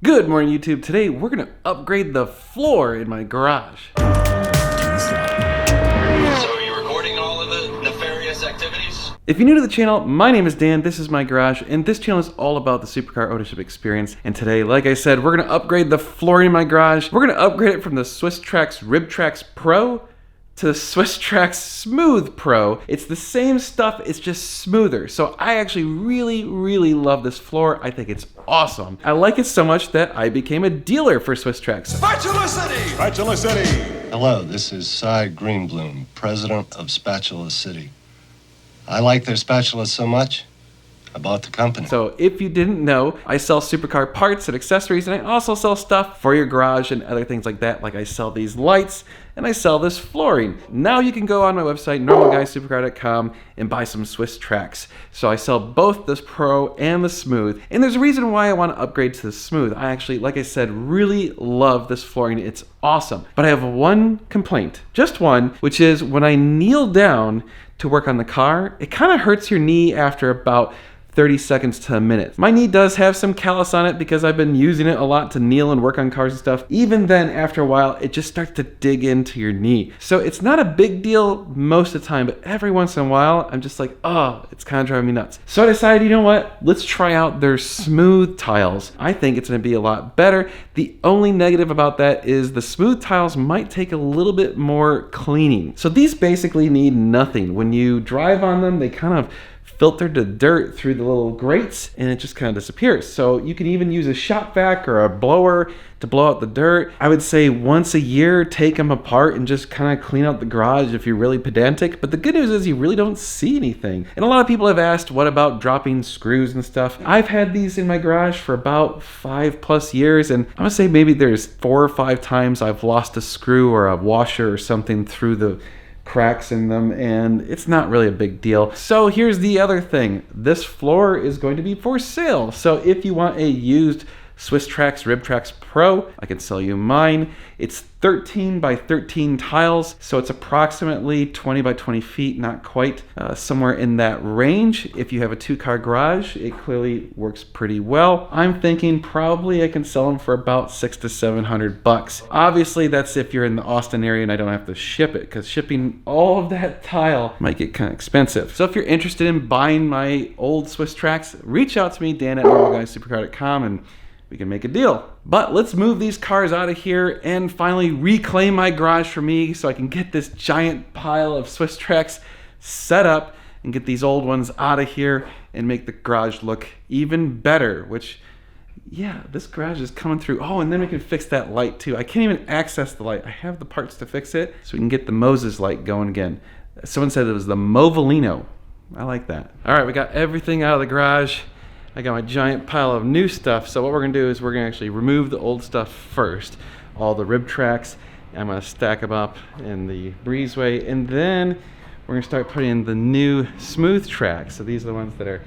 Good morning, YouTube. Today we're gonna upgrade the floor in my garage. So are you recording all of the nefarious activities? If you're new to the channel, my name is Dan, this is my garage, and this channel is all about the supercar ownership experience. And today, like I said, we're gonna upgrade the flooring in my garage. We're gonna upgrade it from the Swiss Trax RibTrax Pro to the Swiss Trax Smooth Pro. It's the same stuff, it's just smoother. So I actually really love this floor. I think it's awesome. I like it so much that I became a dealer for Swiss Trax. Spatula City! Spatula City! Hello, this is Cy Greenbloom, president of Spatula City. I like their spatulas so much, I bought the company. So if you didn't know, I sell supercar parts and accessories, and I also sell stuff for your garage and other things like that. Like I sell these lights and I sell this flooring. Now you can go on my website, normalguysupercar.com, and buy some Swiss Trax. So I sell both this Pro and the Smooth. And there's a reason why I want to upgrade to the Smooth. I actually, like I said, really love this flooring. It's awesome. But I have one complaint, just one, which is when I kneel down to work on the car, it kind of hurts your knee after about 30 seconds to a minute. My knee does have some callus on it because I've been using it a lot to kneel and work on cars and stuff. Even then, after a while, it just starts to dig into your knee. So it's not a big deal most of the time, but every once in a while, I'm just like, oh, it's kind of driving me nuts. So I decided, you know what? Let's try out their smooth tiles. I think it's gonna be a lot better. The only negative about that is the smooth tiles might take a little bit more cleaning. So these basically need nothing. When you drive on them, they kind of filter the dirt through the little grates and it just kind of disappears. So you can even use a shop vac or a blower to blow out the dirt. I would say once a year, take them apart and just kind of clean out the garage if you're really pedantic. But the good news is you really don't see anything. And a lot of people have asked, what about dropping screws and stuff? I've had these in my garage for about 5+ years, and I'm gonna say maybe there's 4 or 5 times I've lost a screw or a washer or something through the cracks in them, and it's not really a big deal. So here's the other thing. This floor is going to be for sale. So if you want a used Swiss Trax RibTrax Pro, I can sell you mine. It's 13 by 13 tiles, so it's approximately 20 by 20 feet, not quite, somewhere in that range. If you have a 2-car garage, it clearly works pretty well. I'm thinking probably I can sell them for about $600 to $700. Obviously, that's if you're in the Austin area and I don't have to ship it, because shipping all of that tile might get kind of expensive. So if you're interested in buying my old Swiss Trax, reach out to me, Dan at normalguysupercar.com, and we can make a deal. But let's move these cars out of here and finally reclaim my garage for me so I can get this giant pile of Swiss Trax set up and get these old ones out of here and make the garage look even better, which, yeah, this garage is coming through. Oh, and then we can fix that light too. I can't even access the light. I have the parts to fix it so we can get the Moses light going again. Someone said it was the Movolino. I like that. All right, we got everything out of the garage. I got my giant pile of new stuff. So what we're gonna do is we're gonna actually remove the old stuff first, all the RibTrax. I'm gonna stack them up in the breezeway, and then we're gonna start putting in the new smooth tracks. So these are the ones that are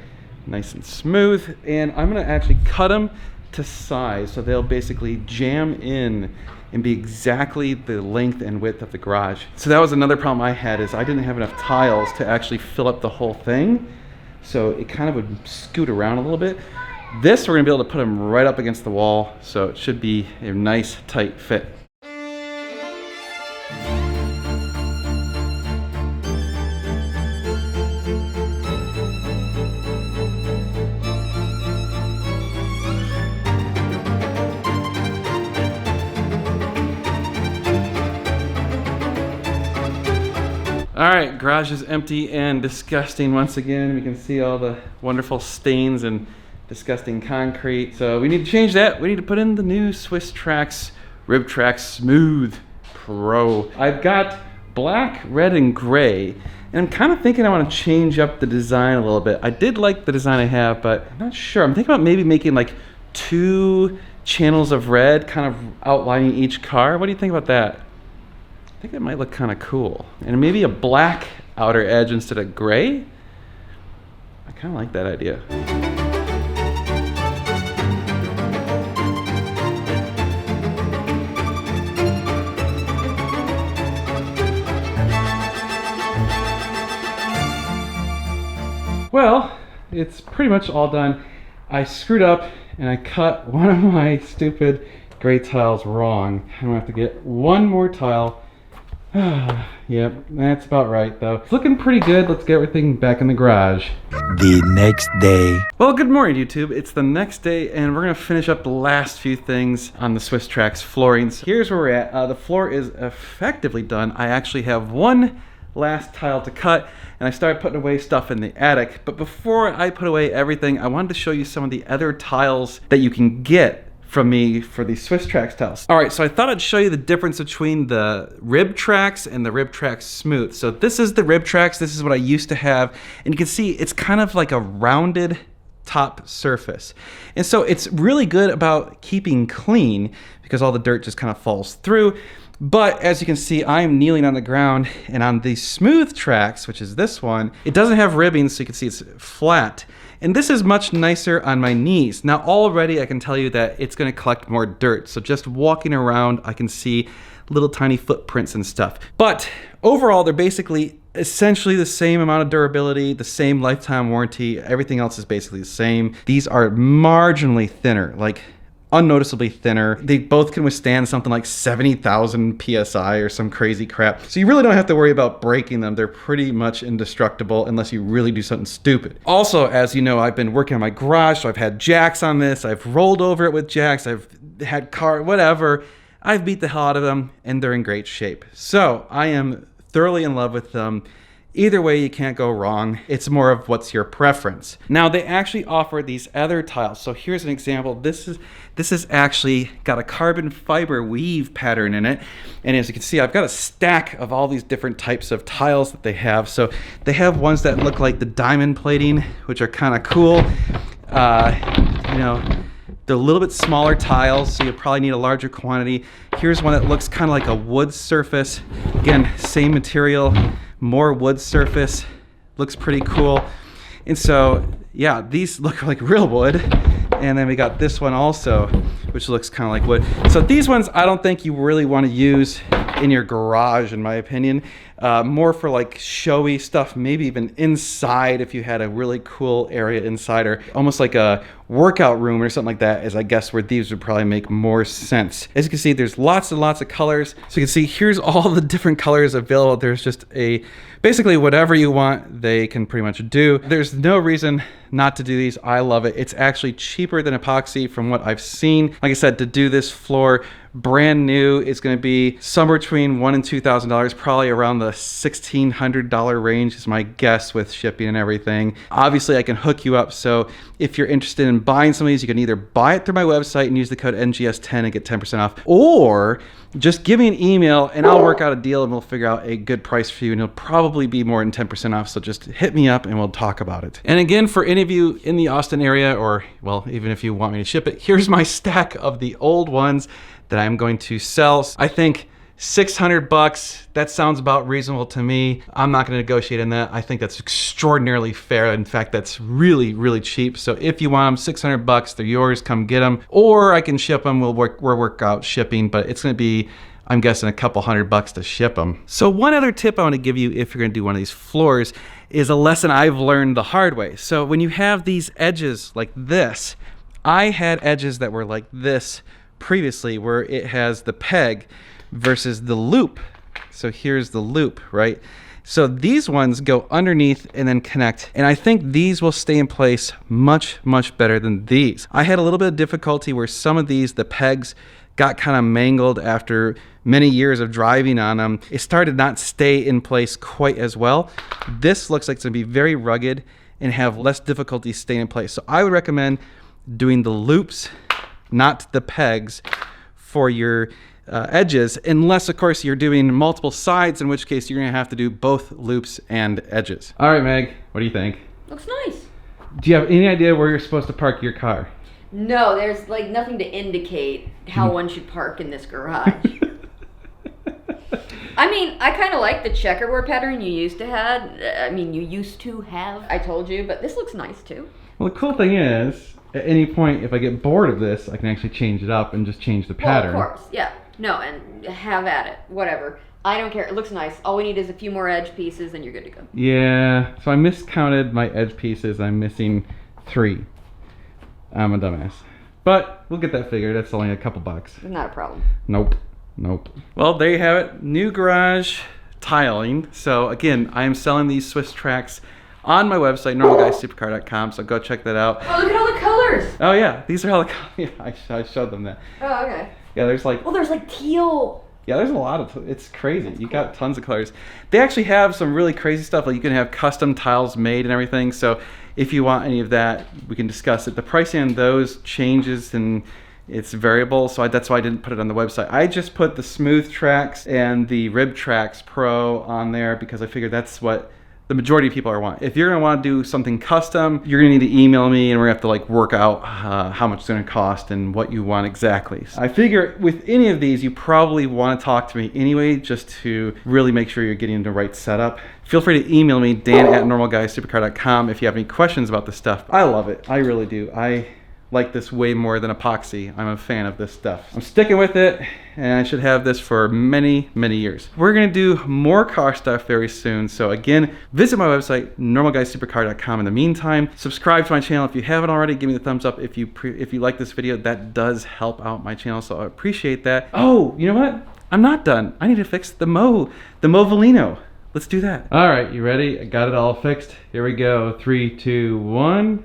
nice and smooth, and I'm gonna actually cut them to size so they'll basically jam in and be exactly the length and width of the garage. So that was another problem I had, is I didn't have enough tiles to actually fill up the whole thing. So it kind of would scoot around a little bit. This, we're gonna be able to put them right up against the wall, so it should be a nice, tight fit. All right, garage is empty and disgusting once again. We can see all the wonderful stains and disgusting concrete. So we need to change that. We need to put in the new Swiss Trax RibTrax Smooth Pro. I've got black, red, and gray, and I'm kind of thinking I want to change up the design a little bit. I did like the design I have, but I'm not sure. I'm thinking about maybe making like 2 channels of red, kind of outlining each car. What do you think about that? I think it might look kind of cool. And maybe a black outer edge instead of gray. I kind of like that idea. Well, it's pretty much all done. I screwed up and I cut one of my stupid gray tiles wrong. I'm gonna have to get one more tile. Yep, that's about right though. It's looking pretty good. Let's get everything back in the garage. The next day. Well, good morning YouTube. It's the next day and we're gonna finish up the last few things on the Swiss Trax floorings. Here's where we're at. The floor is effectively done. I actually have one last tile to cut and I started putting away stuff in the attic. But before I put away everything, I wanted to show you some of the other tiles that you can get from me for the Swiss Trax tiles. All right, so I thought I'd show you the difference between the Rib Trax and the Rib Trax Smooth. So this is the Rib Trax. This is what I used to have. And you can see it's kind of like a rounded top surface. And so it's really good about keeping clean because all the dirt just kind of falls through. But as you can see, I'm kneeling on the ground, and on the Smooth Trax, which is this one, it doesn't have ribbing, so you can see it's flat. And this is much nicer on my knees. Now already I can tell you that it's gonna collect more dirt. So just walking around, I can see little tiny footprints and stuff. But overall, they're basically essentially the same amount of durability, the same lifetime warranty. Everything else is basically the same. These are marginally thinner, like unnoticeably thinner. They both can withstand something like 70,000 PSI or some crazy crap. So you really don't have to worry about breaking them. They're pretty much indestructible unless you really do something stupid. Also, as you know, I've been working on my garage, so I've had jacks on this. I've rolled over it with jacks. I've had whatever. I've beat the hell out of them and they're in great shape. So I am thoroughly in love with them. Either way, you can't go wrong. It's more of what's your preference. Now, they actually offer these other tiles. So here's an example. This is actually got a carbon fiber weave pattern in it. And as you can see, I've got a stack of all these different types of tiles that they have. So they have ones that look like the diamond plating, which are kind of cool. You know, they're a little bit smaller tiles, so you probably need a larger quantity. Here's one that looks kind of like a wood surface. Again, same material, more wood surface. Looks pretty cool. And so, yeah, these look like real wood. And then we got this one also, which looks kind of like wood. So these ones, I don't think you really want to use in your garage, in my opinion. More for like showy stuff, maybe even inside if you had a really cool area inside, or almost like a workout room or something like that, is I guess where these would probably make more sense. As you can see, there's lots and lots of colors. So you can see here's all the different colors available. There's just basically whatever you want, they can pretty much do. There's no reason not to do these. I love it. It's actually cheaper than epoxy from what I've seen. Like I said, to do this floor brand new, it's going to be somewhere between $1,000 and $2,000, probably around the $1,600 range is my guess with shipping and everything. Obviously, I can hook you up. So if you're interested in buying some of these, you can either buy it through my website and use the code NGS10 and get 10% off, or just give me an email and I'll work out a deal and we'll figure out a good price for you, and it'll probably be more than 10% off. So just hit me up and we'll talk about it. And again, for any of you in the Austin area, or well, even if you want me to ship it, here's my stack of the old ones that I'm going to sell. I think $600, that sounds about reasonable to me. I'm not gonna negotiate in that. I think that's extraordinarily fair. In fact, that's really, really cheap. So if you want them, $600, they're yours, come get them. Or I can ship them, we'll work out shipping, but it's gonna be, I'm guessing, a couple $100 to ship them. So one other tip I wanna give you if you're gonna do one of these floors is a lesson I've learned the hard way. So when you have these edges like this, I had edges that were like this previously, where it has the peg versus the loop. So here's the loop, right? So these ones go underneath and then connect. And I think these will stay in place much, much better than these. I had a little bit of difficulty where some of these, the pegs got kind of mangled after many years of driving on them. It started to not stay in place quite as well. This looks like it's gonna be very rugged and have less difficulty staying in place. So I would recommend doing the loops, not the pegs, for your edges, unless of course you're doing multiple sides, in which case you're gonna have to do both loops and edges. All right, Meg, what do you think? Looks nice. Do you have any idea where you're supposed to park your car? No, there's like nothing to indicate how one should park in this garage. I mean, I kind of like the checkerboard pattern you used to have. I told you, but this looks nice too. Well, the cool thing is, at any point, if I get bored of this, I can actually change it up and just change the pattern. Well, of course, yeah. No, and have at it. Whatever. I don't care. It looks nice. All we need is a few more edge pieces and you're good to go. Yeah, so I miscounted my edge pieces. I'm missing 3. I'm a dumbass. But we'll get that figured. That's only a couple bucks. Not a problem. Nope. Well, there you have it. New garage tiling. So again, I am selling these Swiss tracks on my website, normalguysupercar.com. So go check that out. Oh, look at all the colors. Oh yeah, these are all the yeah, I showed them that. Oh, okay. Yeah, there's like Well, there's like teal. yeah, there's a lot of it's crazy. You got tons of colors. They actually have some really crazy stuff. Like you can have custom tiles made and everything. So if you want any of that, we can discuss it. The pricing on those changes and it's variable, so that's why I didn't put it on the website. I just put the smooth tracks and the rib tracks pro on there because I figured that's what the majority of people are want. If you're gonna want to do something custom, you're gonna need to email me and we're gonna have to like work out how much it's gonna cost and what you want exactly. I figure with any of these, you probably want to talk to me anyway, just to really make sure you're getting the right setup. Feel free to email me, Dan@normalguysupercar.com, if you have any questions about this stuff. I love it, I really do. I like this way more than epoxy. I'm a fan of this stuff. I'm sticking with it, and I should have this for many, many years. We're gonna do more car stuff very soon, so again, visit my website, normalguysupercar.com. In the meantime, subscribe to my channel if you haven't already. Give me the thumbs up if you like this video. That does help out my channel, so I appreciate that. Oh, you know what? I'm not done. I need to fix the Movolino. Let's do that. All right, you ready? I got it all fixed. Here we go. 3, 2, 1.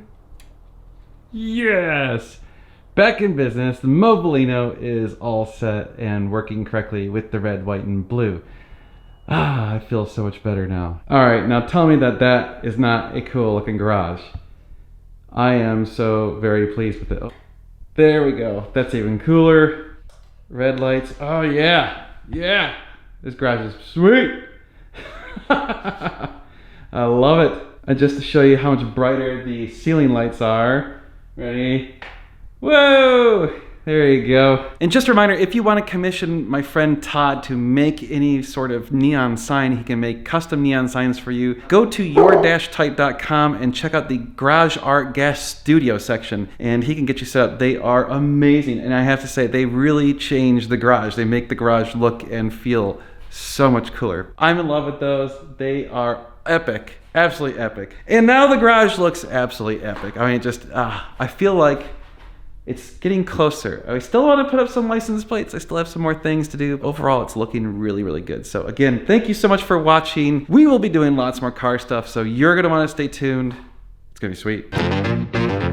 Yes! Back in business, the Movolino is all set and working correctly with the red, white, and blue. Ah, I feel so much better now. Alright, now tell me that that is not a cool looking garage. I am so very pleased with it. Oh, there we go. That's even cooler. Red lights. Oh yeah! Yeah! This garage is sweet! I love it. And just to show you how much brighter the ceiling lights are. Ready? Whoa! There you go. And just a reminder, if you want to commission my friend Todd to make any sort of neon sign, he can make custom neon signs for you. Go to your-type.com and check out the Garage Art Gas Studio section, and he can get you set up. They are amazing, and I have to say, they really change the garage. They make the garage look and feel so much cooler. I'm in love with those. They are epic. Absolutely epic. And now the garage looks absolutely epic. I mean, just, I feel like it's getting closer. I still want to put up some license plates. I still have some more things to do. Overall, it's looking really, really good. So again, thank you so much for watching. We will be doing lots more car stuff, so you're going to want to stay tuned. It's going to be sweet.